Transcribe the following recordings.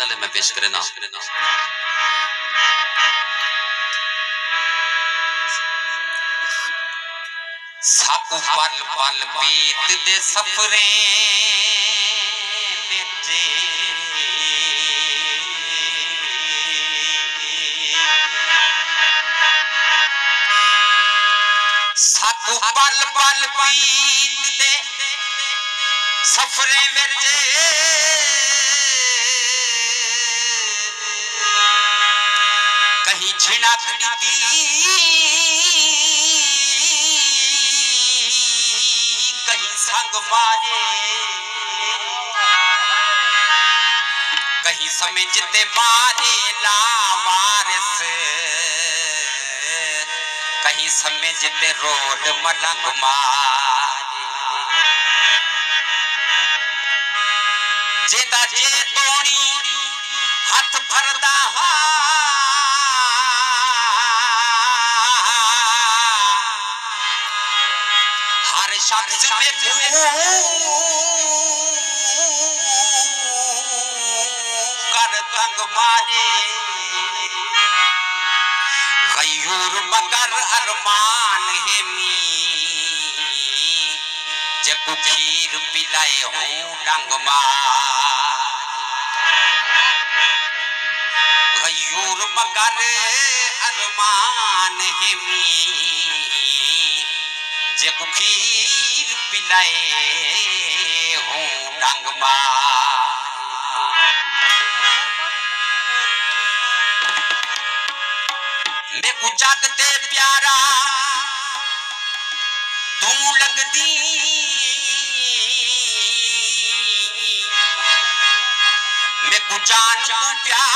गजल में पेश करना। साकू पल पल बीत दे सफरे बेचे साकू पल पल बीत दे सफरे बेचे कहीं झिड़क दी कहीं संग मारे कहीं समझते मारे लावारिस कहीं समझते रोड मलंग मारे जेदा जे तोड़ी हाथ फरदा हर शख्स में कर तंग मारे गयूर मगर अरमान है मी जब खीर पिलाए हूँ डंग मार गयूर मगर अरमान है मी जब खीर पिलाए हूँ डंग मार मैं कुछ जागते प्यारा तू लगदी मैं कुछ जान तू प्यारा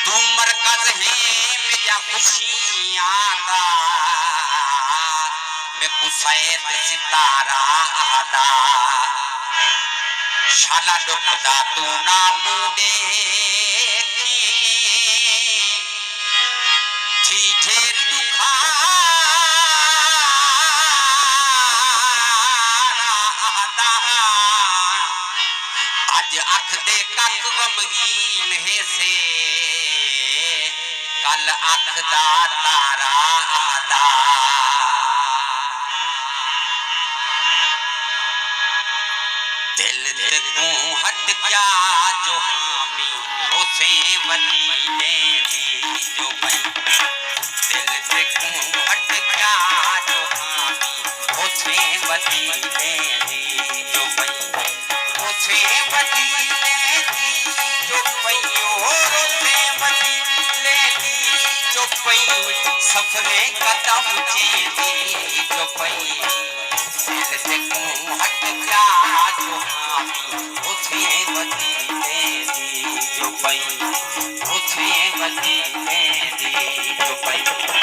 तू मरकज है मेरा खुशियां दा मैं कुसैद सितारा आदा शाला दुखदा तू ना मुंडे थी ढेर दुखा आदा आज अख दे कक गमगीन है से कल अख दा तारा आदा दिल ते तू हट क्या जो हामी होसे वतीले दी जो पई दिल ते तू हट क्या जो हामी होसे वतीले दी जो पई होसे वतीले दी जो पई होसे वतीले दी जो पई सफरे कदम चे दी जो पई दिल से तू हट क्या जो हामी उसे वतीले दी जो पई उसे वतीले दी जो पई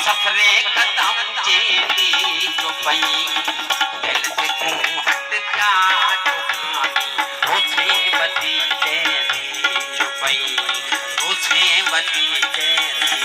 सफरे कदम चेती जो पई दिल से तू हट जा जो हामी उसे वतीले दी जो पई उसे वतीले दी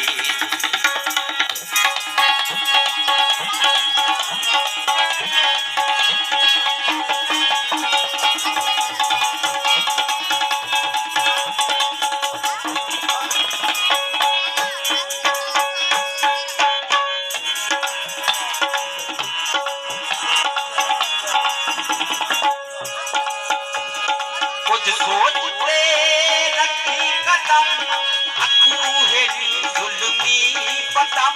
कदम अकू हेड़ी जुल्मी पदम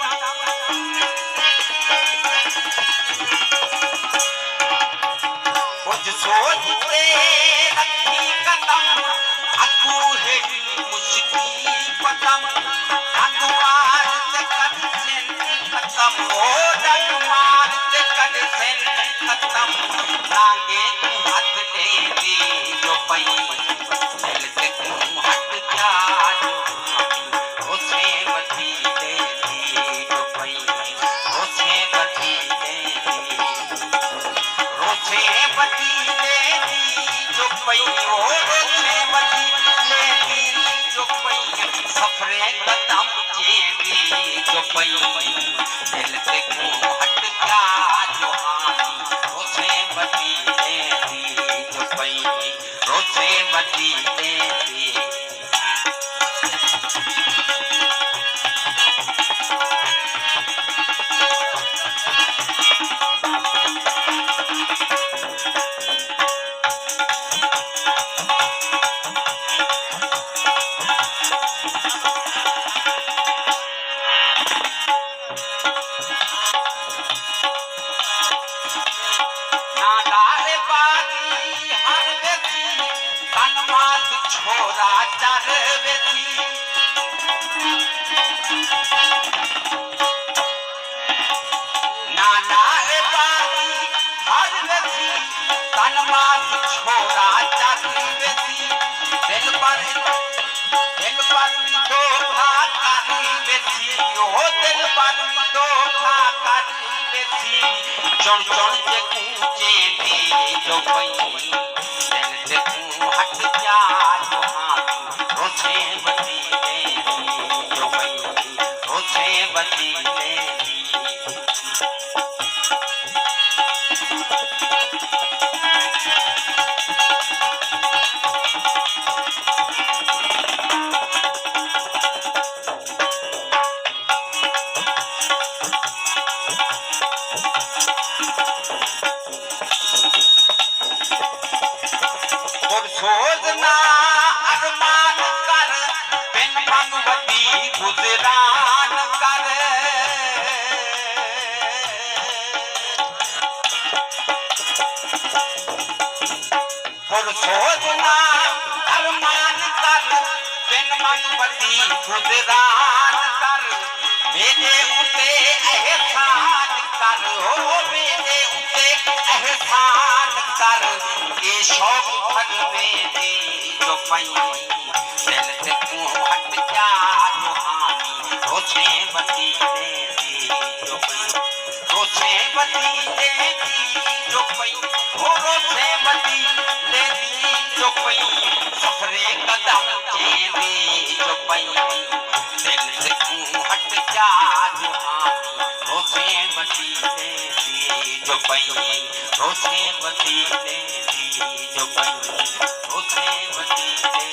कुछ सोचते रखी कदम अकू हेड़ी मुश्किल पदम रंग मारते कर सेन खत्म हो रंग मारते कर सेन खत्म लागे तू हाथ ले दी जो पई दिल से तू हट जा जो उसे बची ले दी जो पई उसे बची ले दी रोसे बची ले दी जो पई ओ रोसे बची ले दी जो पई सफरे कदम जे दी जो पई दिल से तू हट जा जो हानी रोसे बची ले दी जो पई रोसे बची ले दी छोरा चर वेसी नाना ए बारी हर वेसी तन मात छोरा चर वेसी दिल पर धोखा कर वेसी ओ दिल पर धोखा कर वेसी चुन चुन के कूचे दी जो पई दिल से तू हट जा जो हानी रोसे बची ले दी जो पई रोसे बची ले दी सोचना अरमान कर बिन भगवती गुजरान कर सोचना अरमान कर बिन भगवती गुजरान कर मेरे उते एहसान कर हो मेरे उते एहसान कर ये शौक भर में दी जो पई दिल से तू हट जा जो हानी रोसे बची ले दी जो पई रोसे बची ले दी जो पई हो रोसे बची ले दी जो पई सफरे कदम के दी जो पई दिल से तू हट जा जो हानी रोसे बची ले दी जो पई रोसे बची ले दी जो पई रोसे बची ले